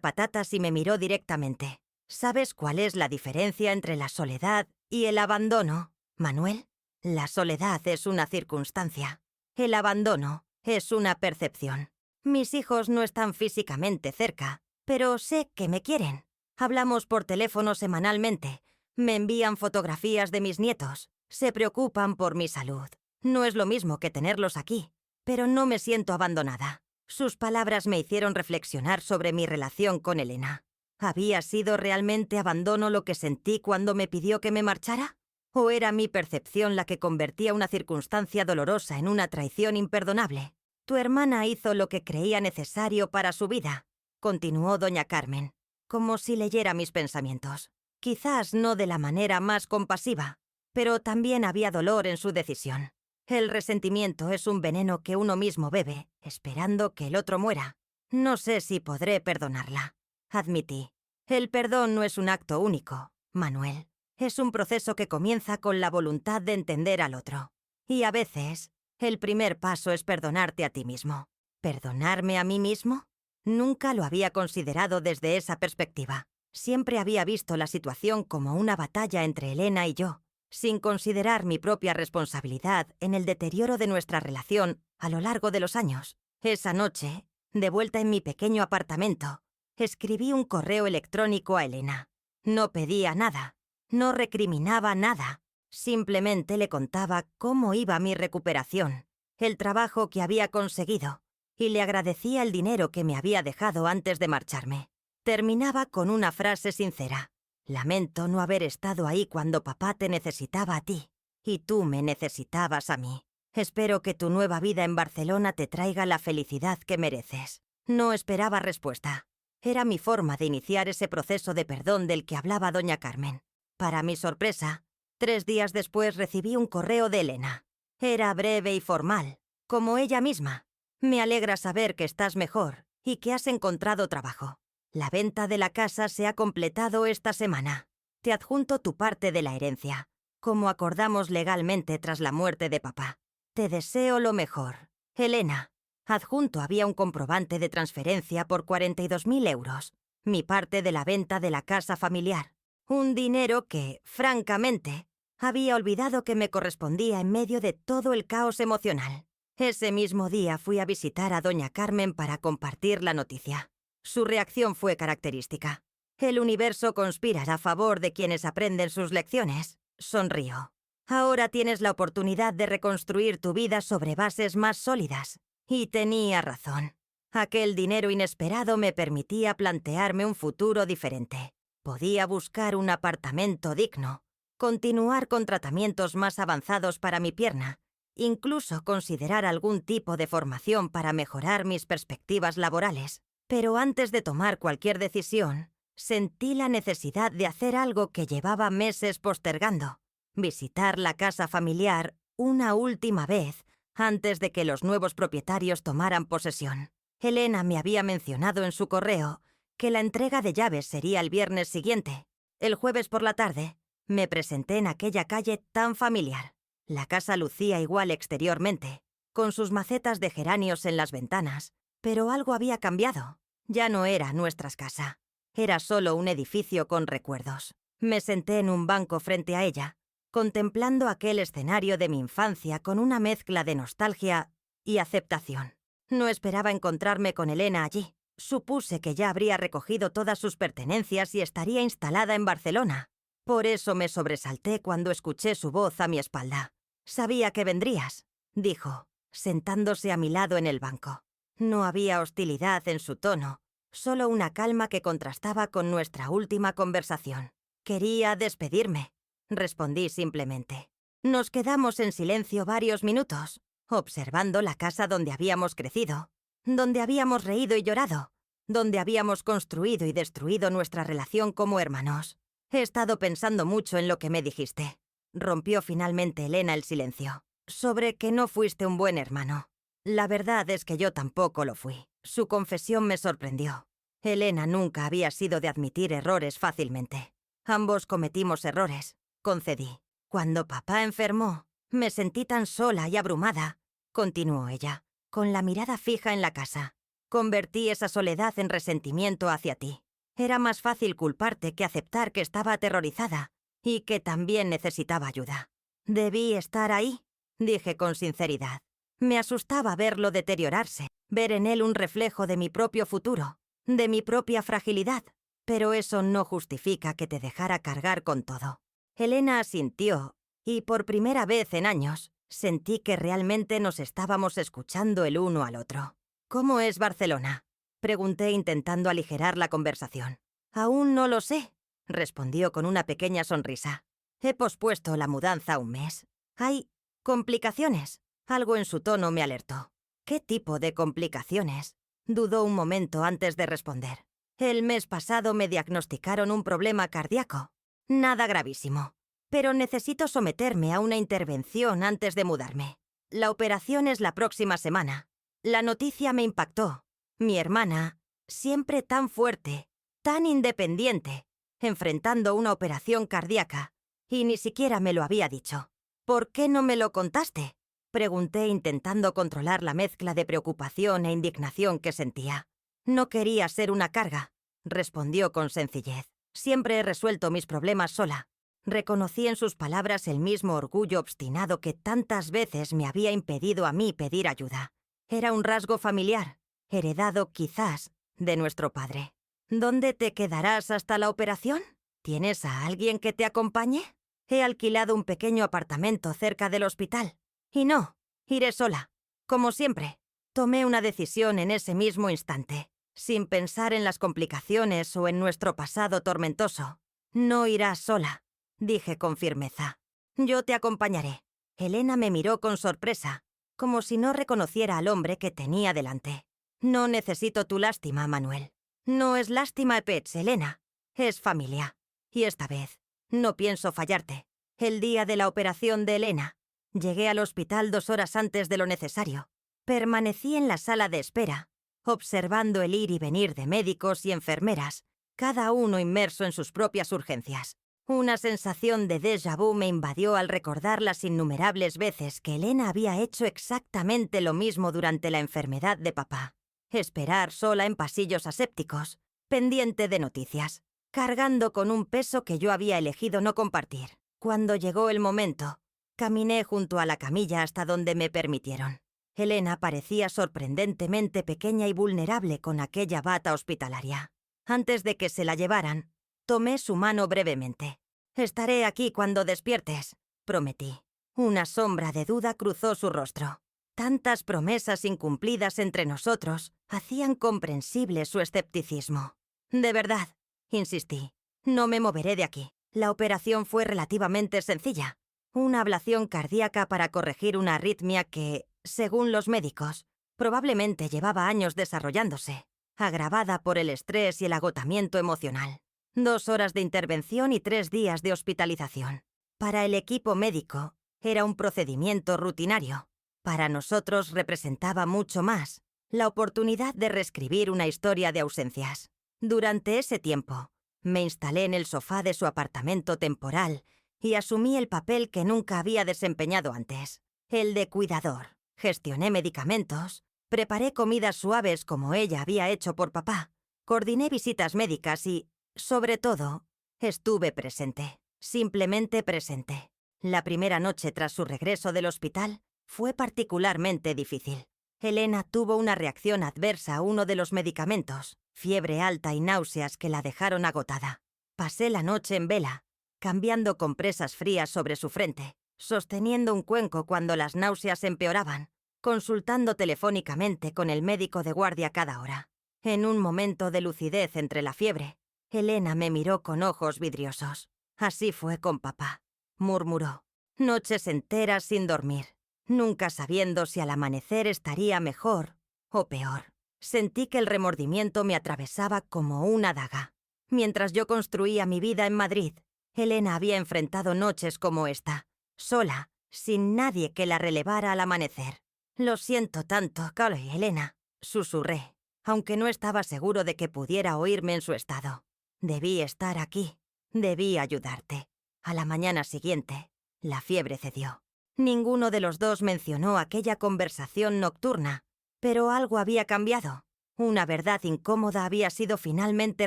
patatas y me miró directamente. «¿Sabes cuál es la diferencia entre la soledad y el abandono, Manuel? La soledad es una circunstancia. El abandono es una percepción. Mis hijos no están físicamente cerca, pero sé que me quieren. Hablamos por teléfono semanalmente. Me envían fotografías de mis nietos. Se preocupan por mi salud. No es lo mismo que tenerlos aquí, pero no me siento abandonada». Sus palabras me hicieron reflexionar sobre mi relación con Elena. ¿Había sido realmente abandono lo que sentí cuando me pidió que me marchara? ¿O era mi percepción la que convertía una circunstancia dolorosa en una traición imperdonable? «Tu hermana hizo lo que creía necesario para su vida», continuó doña Carmen, como si leyera mis pensamientos. Quizás no de la manera más compasiva, pero también había dolor en su decisión. El resentimiento es un veneno que uno mismo bebe, esperando que el otro muera. No sé si podré perdonarla, admití. El perdón no es un acto único, Manuel. Es un proceso que comienza con la voluntad de entender al otro. Y a veces, el primer paso es perdonarte a ti mismo. ¿Perdonarme a mí mismo? Nunca lo había considerado desde esa perspectiva. Siempre había visto la situación como una batalla entre Elena y yo, sin considerar mi propia responsabilidad en el deterioro de nuestra relación a lo largo de los años. Esa noche, de vuelta en mi pequeño apartamento, escribí un correo electrónico a Elena. No pedía nada, no recriminaba nada, simplemente le contaba cómo iba mi recuperación, el trabajo que había conseguido, y le agradecía el dinero que me había dejado antes de marcharme. Terminaba con una frase sincera. «Lamento no haber estado ahí cuando papá te necesitaba a ti, y tú me necesitabas a mí. Espero que tu nueva vida en Barcelona te traiga la felicidad que mereces». No esperaba respuesta. Era mi forma de iniciar ese proceso de perdón del que hablaba doña Carmen. Para mi sorpresa, 3 días después recibí un correo de Elena. Era breve y formal, como ella misma. «Me alegra saber que estás mejor y que has encontrado trabajo. La venta de la casa se ha completado esta semana. Te adjunto tu parte de la herencia, como acordamos legalmente tras la muerte de papá. Te deseo lo mejor. Elena». Adjunto había un comprobante de transferencia por 42.000 euros, mi parte de la venta de la casa familiar. Un dinero que, francamente, había olvidado que me correspondía en medio de todo el caos emocional. Ese mismo día fui a visitar a doña Carmen para compartir la noticia. Su reacción fue característica. «El universo conspira a favor de quienes aprenden sus lecciones», sonrió. «Ahora tienes la oportunidad de reconstruir tu vida sobre bases más sólidas». Y tenía razón. Aquel dinero inesperado me permitía plantearme un futuro diferente. Podía buscar un apartamento digno, continuar con tratamientos más avanzados para mi pierna, incluso considerar algún tipo de formación para mejorar mis perspectivas laborales. Pero antes de tomar cualquier decisión, sentí la necesidad de hacer algo que llevaba meses postergando: visitar la casa familiar una última vez antes de que los nuevos propietarios tomaran posesión. Elena me había mencionado en su correo que la entrega de llaves sería el viernes siguiente. El jueves por la tarde, me presenté en aquella calle tan familiar. La casa lucía igual exteriormente, con sus macetas de geranios en las ventanas, pero algo había cambiado. Ya no era nuestra casa. Era solo un edificio con recuerdos. Me senté en un banco frente a ella, contemplando aquel escenario de mi infancia con una mezcla de nostalgia y aceptación. No esperaba encontrarme con Elena allí. Supuse que ya habría recogido todas sus pertenencias y estaría instalada en Barcelona. Por eso me sobresalté cuando escuché su voz a mi espalda. «Sabía que vendrías», dijo, sentándose a mi lado en el banco. No había hostilidad en su tono, solo una calma que contrastaba con nuestra última conversación. «Quería despedirme», respondí simplemente. Nos quedamos en silencio varios minutos, observando la casa donde habíamos crecido. donde habíamos reído y llorado, donde habíamos construido y destruido nuestra relación como hermanos. He estado pensando mucho en lo que me dijiste. Rompió finalmente Elena el silencio. Sobre que no fuiste un buen hermano. La verdad es que yo tampoco lo fui. Su confesión me sorprendió. Elena nunca había sido de admitir errores fácilmente. Ambos cometimos errores, concedí. Cuando papá enfermó, me sentí tan sola y abrumada, continuó ella, con la mirada fija en la casa. Convertí esa soledad en resentimiento hacia ti. Era más fácil culparte que aceptar que estaba aterrorizada y que también necesitaba ayuda. Debí estar ahí, dije con sinceridad. Me asustaba verlo deteriorarse, ver en él un reflejo de mi propio futuro, de mi propia fragilidad, pero eso no justifica que te dejara cargar con todo. Elena asintió, y por primera vez en años, sentí que realmente nos estábamos escuchando el uno al otro. ¿Cómo es Barcelona?, pregunté intentando aligerar la conversación. Aún no lo sé, respondió con una pequeña sonrisa. He pospuesto la mudanza un mes. Hay complicaciones. Algo en su tono me alertó. ¿Qué tipo de complicaciones? Dudó un momento antes de responder. El mes pasado me diagnosticaron un problema cardíaco. Nada gravísimo. Pero necesito someterme a una intervención antes de mudarme. La operación es la próxima semana. La noticia me impactó. Mi hermana, siempre tan fuerte, tan independiente, enfrentando una operación cardíaca, y ni siquiera me lo había dicho. ¿Por qué no me lo contaste?, pregunté intentando controlar la mezcla de preocupación e indignación que sentía. No quería ser una carga, respondió con sencillez. Siempre he resuelto mis problemas sola. Reconocí en sus palabras el mismo orgullo obstinado que tantas veces me había impedido a mí pedir ayuda. Era un rasgo familiar, heredado quizás de nuestro padre. ¿Dónde te quedarás hasta la operación? ¿Tienes a alguien que te acompañe? He alquilado un pequeño apartamento cerca del hospital. Y no, iré sola, como siempre. Tomé una decisión en ese mismo instante, sin pensar en las complicaciones o en nuestro pasado tormentoso. No irás sola, dije con firmeza. Yo te acompañaré. Elena me miró con sorpresa, como si no reconociera al hombre que tenía delante. No necesito tu lástima, Manuel. No es lástima, Pets, Elena. Es familia. Y esta vez, no pienso fallarte. El día de la operación de Elena, llegué al hospital 2 horas antes de lo necesario. Permanecí en la sala de espera, observando el ir y venir de médicos y enfermeras, cada uno inmerso en sus propias urgencias. Una sensación de déjà vu me invadió al recordar las innumerables veces que Elena había hecho exactamente lo mismo durante la enfermedad de papá. Esperar sola en pasillos asépticos, pendiente de noticias, cargando con un peso que yo había elegido no compartir. Cuando llegó el momento, caminé junto a la camilla hasta donde me permitieron. Elena parecía sorprendentemente pequeña y vulnerable con aquella bata hospitalaria. Antes de que se la llevaran, tomé su mano brevemente. «Estaré aquí cuando despiertes», prometí. Una sombra de duda cruzó su rostro. Tantas promesas incumplidas entre nosotros hacían comprensible su escepticismo. «De verdad», insistí, «no me moveré de aquí». La operación fue relativamente sencilla. Una ablación cardíaca para corregir una arritmia que, según los médicos, probablemente llevaba años desarrollándose, agravada por el estrés y el agotamiento emocional. 2 horas de intervención y 3 días de hospitalización. Para el equipo médico, era un procedimiento rutinario. Para nosotros representaba mucho más, la oportunidad de reescribir una historia de ausencias. Durante ese tiempo, me instalé en el sofá de su apartamento temporal y asumí el papel que nunca había desempeñado antes, el de cuidador. Gestioné medicamentos, preparé comidas suaves como ella había hecho por papá, coordiné visitas médicas y, sobre todo, estuve presente, simplemente presente. La primera noche tras su regreso del hospital fue particularmente difícil. Elena tuvo una reacción adversa a uno de los medicamentos, fiebre alta y náuseas que la dejaron agotada. Pasé la noche en vela, cambiando compresas frías sobre su frente, sosteniendo un cuenco cuando las náuseas empeoraban, consultando telefónicamente con el médico de guardia cada hora. En un momento de lucidez entre la fiebre, Elena me miró con ojos vidriosos. «Así fue con papá», murmuró. «Noches enteras sin dormir, nunca sabiendo si al amanecer estaría mejor o peor». Sentí que el remordimiento me atravesaba como una daga. Mientras yo construía mi vida en Madrid, Elena había enfrentado noches como esta, sola, sin nadie que la relevara al amanecer. «Lo siento tanto, Carly, Elena», susurré, aunque no estaba seguro de que pudiera oírme en su estado. «Debí estar aquí. Debí ayudarte». A la mañana siguiente, la fiebre cedió. Ninguno de los dos mencionó aquella conversación nocturna, pero algo había cambiado. Una verdad incómoda había sido finalmente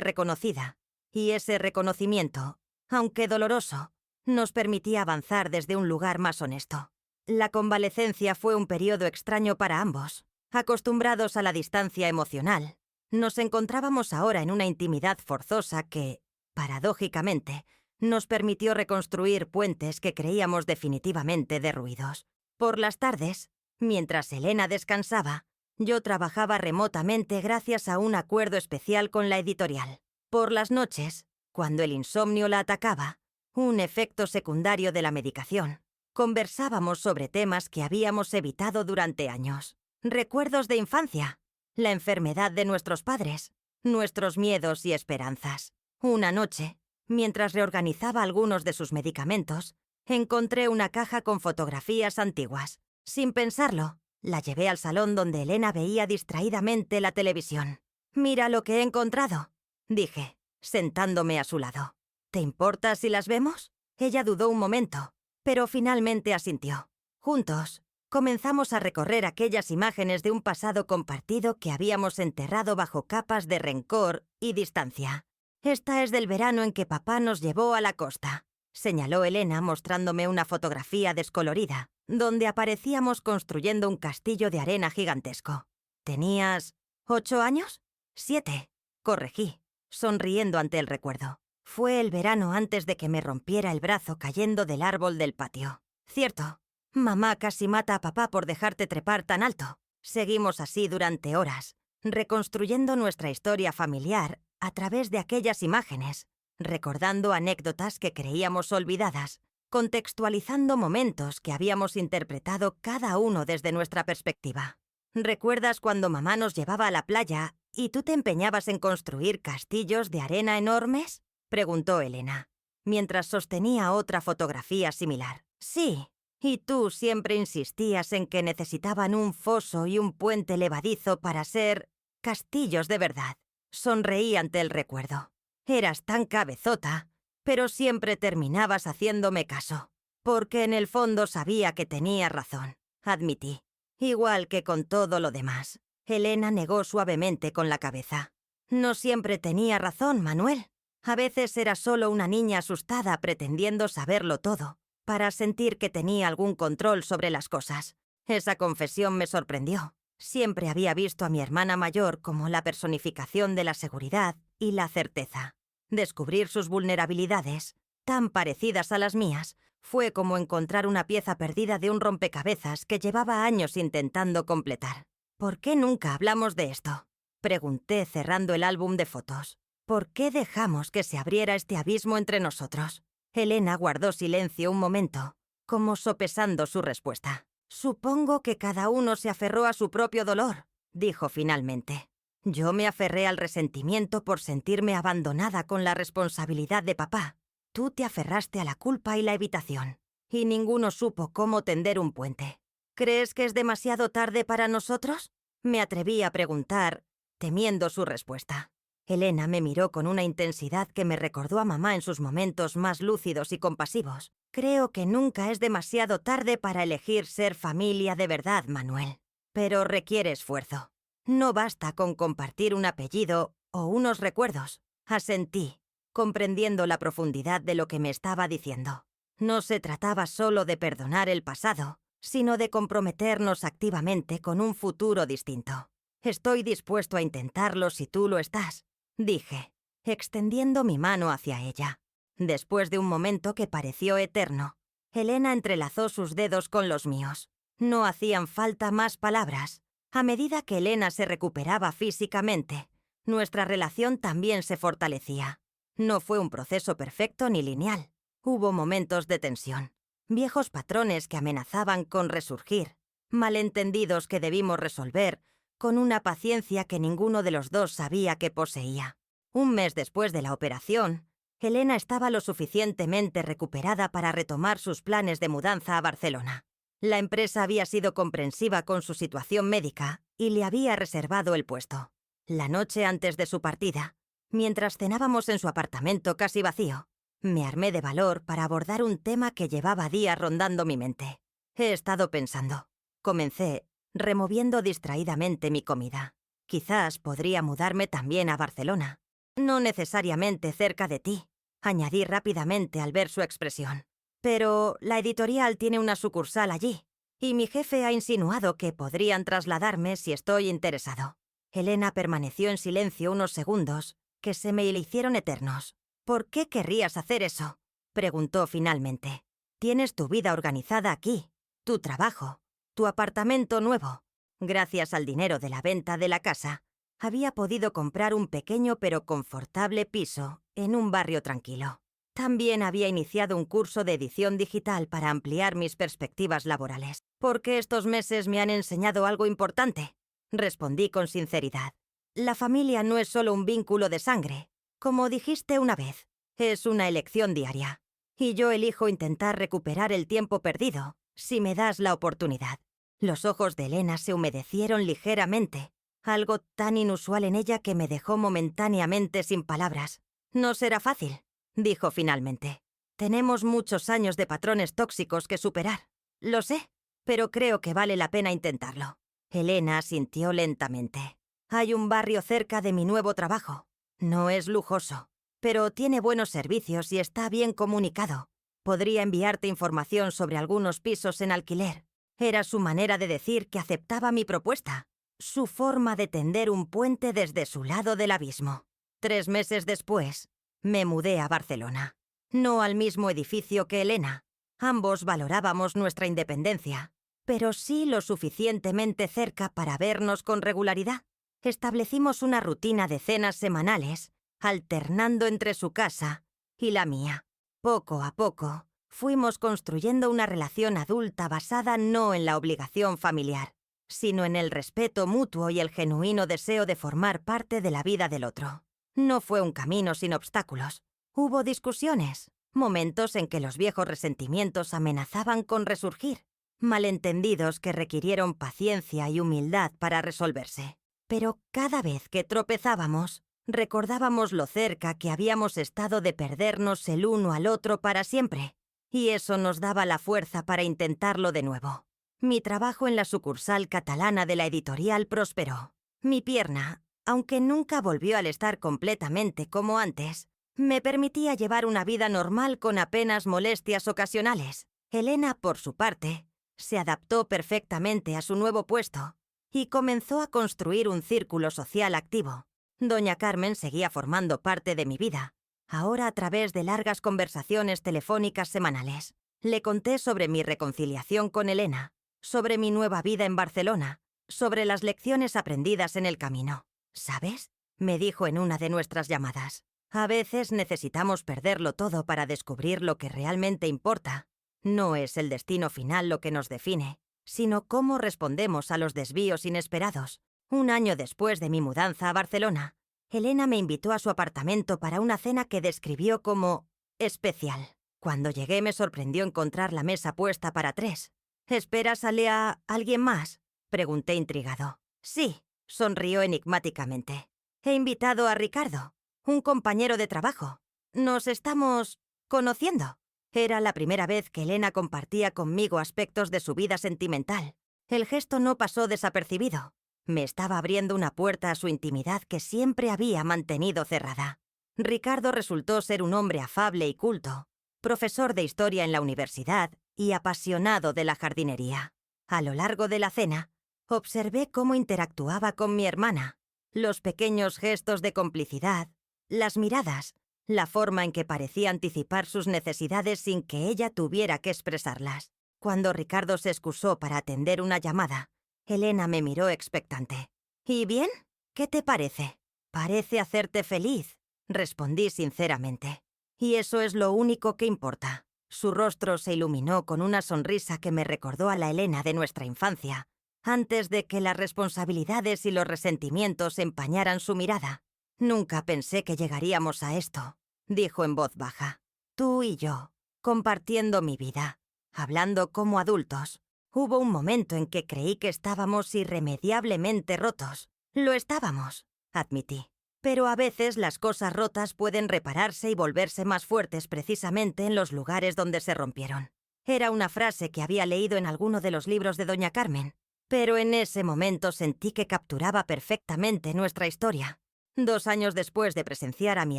reconocida, y ese reconocimiento, aunque doloroso, nos permitía avanzar desde un lugar más honesto. La convalecencia fue un periodo extraño para ambos. Acostumbrados a la distancia emocional, nos encontrábamos ahora en una intimidad forzosa que, paradójicamente, nos permitió reconstruir puentes que creíamos definitivamente derruidos. Por las tardes, mientras Elena descansaba, yo trabajaba remotamente gracias a un acuerdo especial con la editorial. Por las noches, cuando el insomnio la atacaba, un efecto secundario de la medicación, conversábamos sobre temas que habíamos evitado durante años. Recuerdos de infancia, la enfermedad de nuestros padres, nuestros miedos y esperanzas. Una noche, mientras reorganizaba algunos de sus medicamentos, encontré una caja con fotografías antiguas. Sin pensarlo, la llevé al salón donde Elena veía distraídamente la televisión. «Mira lo que he encontrado», dije, sentándome a su lado. «¿Te importa si las vemos?» Ella dudó un momento, pero finalmente asintió. Juntos, comenzamos a recorrer aquellas imágenes de un pasado compartido que habíamos enterrado bajo capas de rencor y distancia. «Esta es del verano en que papá nos llevó a la costa», señaló Elena mostrándome una fotografía descolorida, donde aparecíamos construyendo un castillo de arena gigantesco. «¿Tenías 8 años?» «7», corregí, sonriendo ante el recuerdo. Fue el verano antes de que me rompiera el brazo cayendo del árbol del patio. «Cierto, mamá casi mata a papá por dejarte trepar tan alto». Seguimos así durante horas, reconstruyendo nuestra historia familiar a través de aquellas imágenes, recordando anécdotas que creíamos olvidadas, contextualizando momentos que habíamos interpretado cada uno desde nuestra perspectiva. «¿Recuerdas cuando mamá nos llevaba a la playa y tú te empeñabas en construir castillos de arena enormes?», preguntó Elena, mientras sostenía otra fotografía similar. «Sí, y tú siempre insistías en que necesitaban un foso y un puente levadizo para ser castillos de verdad». Sonreí ante el recuerdo. «Eras tan cabezota, pero siempre terminabas haciéndome caso, porque en el fondo sabía que tenía razón», admití. «Igual que con todo lo demás». Elena negó suavemente con la cabeza. «No siempre tenía razón, Manuel. A veces era solo una niña asustada pretendiendo saberlo todo, para sentir que tenía algún control sobre las cosas». Esa confesión me sorprendió. Siempre había visto a mi hermana mayor como la personificación de la seguridad y la certeza. Descubrir sus vulnerabilidades, tan parecidas a las mías, fue como encontrar una pieza perdida de un rompecabezas que llevaba años intentando completar. «¿Por qué nunca hablamos de esto?», pregunté cerrando el álbum de fotos. «¿Por qué dejamos que se abriera este abismo entre nosotros?». Elena guardó silencio un momento, como sopesando su respuesta. «Supongo que cada uno se aferró a su propio dolor», dijo finalmente. «Yo me aferré al resentimiento por sentirme abandonada con la responsabilidad de papá. Tú te aferraste a la culpa y la evitación, y ninguno supo cómo tender un puente. ¿Crees que es demasiado tarde para nosotros?», me atreví a preguntar, temiendo su respuesta. Elena me miró con una intensidad que me recordó a mamá en sus momentos más lúcidos y compasivos. «Creo que nunca es demasiado tarde para elegir ser familia de verdad, Manuel. Pero requiere esfuerzo. No basta con compartir un apellido o unos recuerdos». Asentí, comprendiendo la profundidad de lo que me estaba diciendo. No se trataba solo de perdonar el pasado, sino de comprometernos activamente con un futuro distinto. «Estoy dispuesto a intentarlo si tú lo estás», dije, extendiendo mi mano hacia ella. Después de un momento que pareció eterno, Elena entrelazó sus dedos con los míos. No hacían falta más palabras. A medida que Elena se recuperaba físicamente, nuestra relación también se fortalecía. No fue un proceso perfecto ni lineal. Hubo momentos de tensión, viejos patrones que amenazaban con resurgir, malentendidos que debimos resolver, con una paciencia que ninguno de los dos sabía que poseía. Un mes después de la operación, Elena estaba lo suficientemente recuperada para retomar sus planes de mudanza a Barcelona. La empresa había sido comprensiva con su situación médica y le había reservado el puesto. La noche antes de su partida, mientras cenábamos en su apartamento casi vacío, me armé de valor para abordar un tema que llevaba días rondando mi mente. He estado pensando. Comencé, removiendo distraídamente mi comida. Quizás podría mudarme también a Barcelona. No necesariamente cerca de ti, añadí rápidamente al ver su expresión. Pero la editorial tiene una sucursal allí, y mi jefe ha insinuado que podrían trasladarme si estoy interesado. Elena permaneció en silencio unos segundos, que se me le hicieron eternos. ¿Por qué querrías hacer eso?, preguntó finalmente. Tienes tu vida organizada aquí, tu trabajo, tu apartamento nuevo. Gracias al dinero de la venta de la casa, había podido comprar un pequeño pero confortable piso en un barrio tranquilo. También había iniciado un curso de edición digital para ampliar mis perspectivas laborales. Porque estos meses me han enseñado algo importante, respondí con sinceridad. La familia no es solo un vínculo de sangre. Como dijiste una vez, es una elección diaria. Y yo elijo intentar recuperar el tiempo perdido, si me das la oportunidad. Los ojos de Elena se humedecieron ligeramente, algo tan inusual en ella que me dejó momentáneamente sin palabras. No será fácil, dijo finalmente. Tenemos muchos años de patrones tóxicos que superar. Lo sé, pero creo que vale la pena intentarlo. Elena asintió lentamente. Hay un barrio cerca de mi nuevo trabajo. No es lujoso, pero tiene buenos servicios y está bien comunicado. Podría enviarte información sobre algunos pisos en alquiler. Era su manera de decir que aceptaba mi propuesta. Su forma de tender un puente desde su lado del abismo. 3 meses después, me mudé a Barcelona. No al mismo edificio que Elena. Ambos valorábamos nuestra independencia, pero sí lo suficientemente cerca para vernos con regularidad. Establecimos una rutina de cenas semanales, alternando entre su casa y la mía. Poco a poco, fuimos construyendo una relación adulta basada no en la obligación familiar, sino en el respeto mutuo y el genuino deseo de formar parte de la vida del otro. No fue un camino sin obstáculos. Hubo discusiones, momentos en que los viejos resentimientos amenazaban con resurgir, malentendidos que requirieron paciencia y humildad para resolverse. Pero cada vez que tropezábamos, recordábamos lo cerca que habíamos estado de perdernos el uno al otro para siempre, y eso nos daba la fuerza para intentarlo de nuevo. Mi trabajo en la sucursal catalana de la editorial prosperó. Mi pierna, aunque nunca volvió al estar completamente como antes, me permitía llevar una vida normal con apenas molestias ocasionales. Elena, por su parte, se adaptó perfectamente a su nuevo puesto y comenzó a construir un círculo social activo. Doña Carmen seguía formando parte de mi vida, ahora a través de largas conversaciones telefónicas semanales. Le conté sobre mi reconciliación con Elena, sobre mi nueva vida en Barcelona, sobre las lecciones aprendidas en el camino. ¿Sabes?, me dijo en una de nuestras llamadas. A veces necesitamos perderlo todo para descubrir lo que realmente importa. No es el destino final lo que nos define, sino cómo respondemos a los desvíos inesperados. Un año después de mi mudanza a Barcelona, Elena me invitó a su apartamento para una cena que describió como especial. Cuando llegué me sorprendió encontrar la mesa puesta para 3. ¿Esperas a alguien más?, pregunté intrigado. Sí, sonrió enigmáticamente. He invitado a Ricardo, un compañero de trabajo. Nos estamos conociendo. Era la primera vez que Elena compartía conmigo aspectos de su vida sentimental. El gesto no pasó desapercibido. Me estaba abriendo una puerta a su intimidad que siempre había mantenido cerrada. Ricardo resultó ser un hombre afable y culto, profesor de historia en la universidad y apasionado de la jardinería. A lo largo de la cena, observé cómo interactuaba con mi hermana, los pequeños gestos de complicidad, las miradas, la forma en que parecía anticipar sus necesidades sin que ella tuviera que expresarlas. Cuando Ricardo se excusó para atender una llamada, Elena me miró expectante. ¿Y bien? ¿Qué te parece? Parece hacerte feliz, respondí sinceramente. Y eso es lo único que importa. Su rostro se iluminó con una sonrisa que me recordó a la Elena de nuestra infancia, antes de que las responsabilidades y los resentimientos empañaran su mirada. «Nunca pensé que llegaríamos a esto», dijo en voz baja. «Tú y yo, compartiendo mi vida, hablando como adultos. Hubo un momento en que creí que estábamos irremediablemente rotos. Lo estábamos», admití. «Pero a veces las cosas rotas pueden repararse y volverse más fuertes precisamente en los lugares donde se rompieron». Era una frase que había leído en alguno de los libros de Doña Carmen, pero en ese momento sentí que capturaba perfectamente nuestra historia. 2 años después de presenciar a mi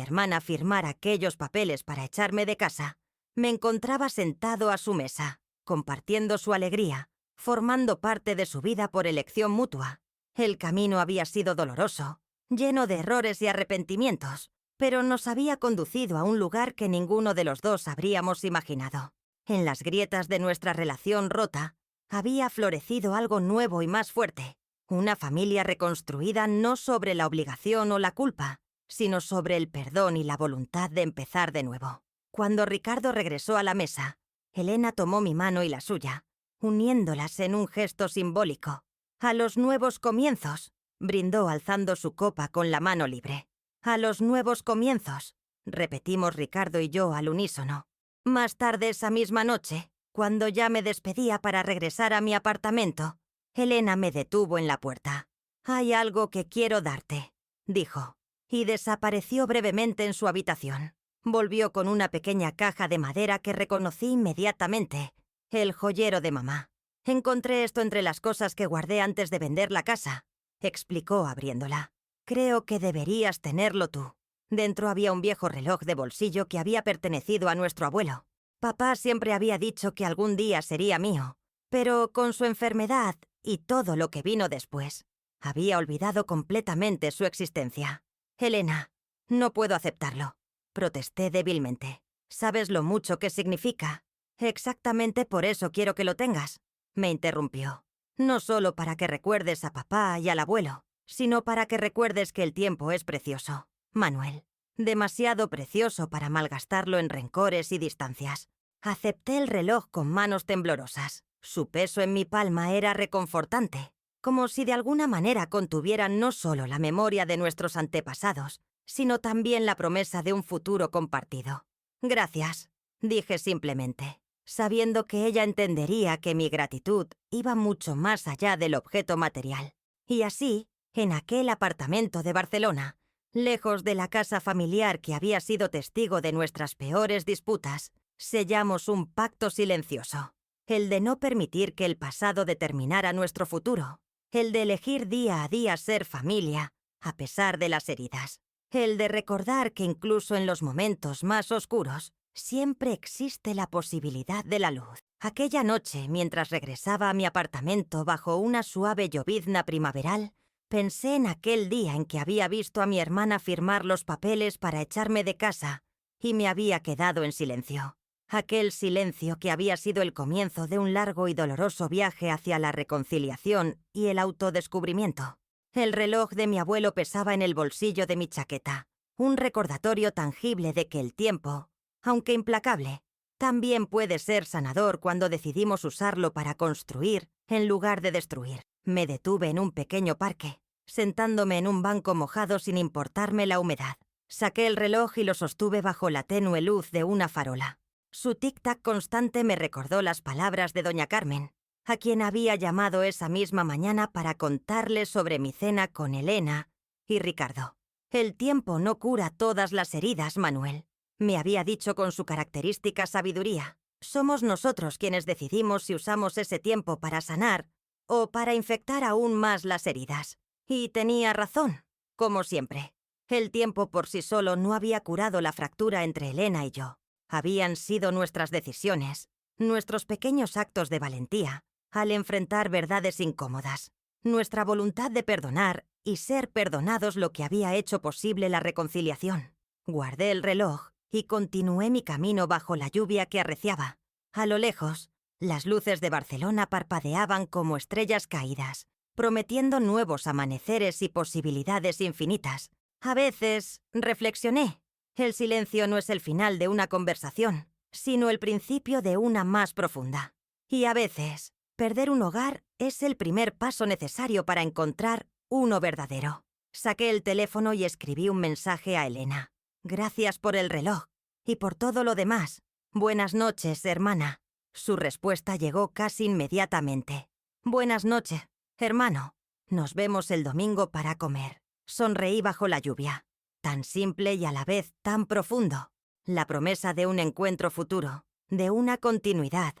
hermana firmar aquellos papeles para echarme de casa, me encontraba sentado a su mesa, compartiendo su alegría, formando parte de su vida por elección mutua. El camino había sido doloroso, lleno de errores y arrepentimientos, pero nos había conducido a un lugar que ninguno de los dos habríamos imaginado. En las grietas de nuestra relación rota, había florecido algo nuevo y más fuerte. Una familia reconstruida no sobre la obligación o la culpa, sino sobre el perdón y la voluntad de empezar de nuevo. Cuando Ricardo regresó a la mesa, Elena tomó mi mano y la suya, uniéndolas en un gesto simbólico. «A los nuevos comienzos», brindó alzando su copa con la mano libre. «A los nuevos comienzos», repetimos Ricardo y yo al unísono. Más tarde esa misma noche, cuando ya me despedía para regresar a mi apartamento, Elena me detuvo en la puerta. «Hay algo que quiero darte», dijo, y desapareció brevemente en su habitación. Volvió con una pequeña caja de madera que reconocí inmediatamente, el joyero de mamá. «Encontré esto entre las cosas que guardé antes de vender la casa», explicó abriéndola. «Creo que deberías tenerlo tú». Dentro había un viejo reloj de bolsillo que había pertenecido a nuestro abuelo. Papá siempre había dicho que algún día sería mío, pero con su enfermedad y todo lo que vino después, había olvidado completamente su existencia. «Elena, no puedo aceptarlo», protesté débilmente. «¿Sabes lo mucho que significa?» «Exactamente por eso quiero que lo tengas», me interrumpió. «No solo para que recuerdes a papá y al abuelo, sino para que recuerdes que el tiempo es precioso, Manuel. Demasiado precioso para malgastarlo en rencores y distancias». Acepté el reloj con manos temblorosas. Su peso en mi palma era reconfortante, como si de alguna manera contuviera no solo la memoria de nuestros antepasados, sino también la promesa de un futuro compartido. «Gracias», dije simplemente, sabiendo que ella entendería que mi gratitud iba mucho más allá del objeto material. Y así, en aquel apartamento de Barcelona, lejos de la casa familiar que había sido testigo de nuestras peores disputas, sellamos un pacto silencioso. El de no permitir que el pasado determinara nuestro futuro. El de elegir día a día ser familia, a pesar de las heridas. El de recordar que incluso en los momentos más oscuros, siempre existe la posibilidad de la luz. Aquella noche, mientras regresaba a mi apartamento bajo una suave llovizna primaveral, pensé en aquel día en que había visto a mi hermana firmar los papeles para echarme de casa y me había quedado en silencio. Aquel silencio que había sido el comienzo de un largo y doloroso viaje hacia la reconciliación y el autodescubrimiento. El reloj de mi abuelo pesaba en el bolsillo de mi chaqueta, un recordatorio tangible de que el tiempo, aunque implacable, también puede ser sanador cuando decidimos usarlo para construir en lugar de destruir. Me detuve en un pequeño parque, sentándome en un banco mojado sin importarme la humedad. Saqué el reloj y lo sostuve bajo la tenue luz de una farola. Su tic-tac constante me recordó las palabras de Doña Carmen, a quien había llamado esa misma mañana para contarle sobre mi cena con Elena y Ricardo. «El tiempo no cura todas las heridas, Manuel», me había dicho con su característica sabiduría. «Somos nosotros quienes decidimos si usamos ese tiempo para sanar o para infectar aún más las heridas». Y tenía razón, como siempre. El tiempo por sí solo no había curado la fractura entre Elena y yo. Habían sido nuestras decisiones, nuestros pequeños actos de valentía, al enfrentar verdades incómodas, nuestra voluntad de perdonar y ser perdonados lo que había hecho posible la reconciliación. Guardé el reloj y continué mi camino bajo la lluvia que arreciaba. A lo lejos, las luces de Barcelona parpadeaban como estrellas caídas, prometiendo nuevos amaneceres y posibilidades infinitas. A veces, reflexioné, el silencio no es el final de una conversación, sino el principio de una más profunda. Y a veces, Perder un hogar es el primer paso necesario para encontrar uno verdadero. Saqué el teléfono y escribí un mensaje a Elena. Gracias por el reloj y por todo lo demás. Buenas noches, hermana. Su respuesta llegó casi inmediatamente. Buenas noches, hermano. Nos vemos el domingo para comer. Sonreí bajo la lluvia. Tan simple y a la vez tan profundo. La promesa de un encuentro futuro, de una continuidad,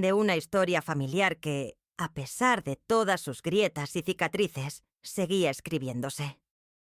de una historia familiar que, a pesar de todas sus grietas y cicatrices, seguía escribiéndose.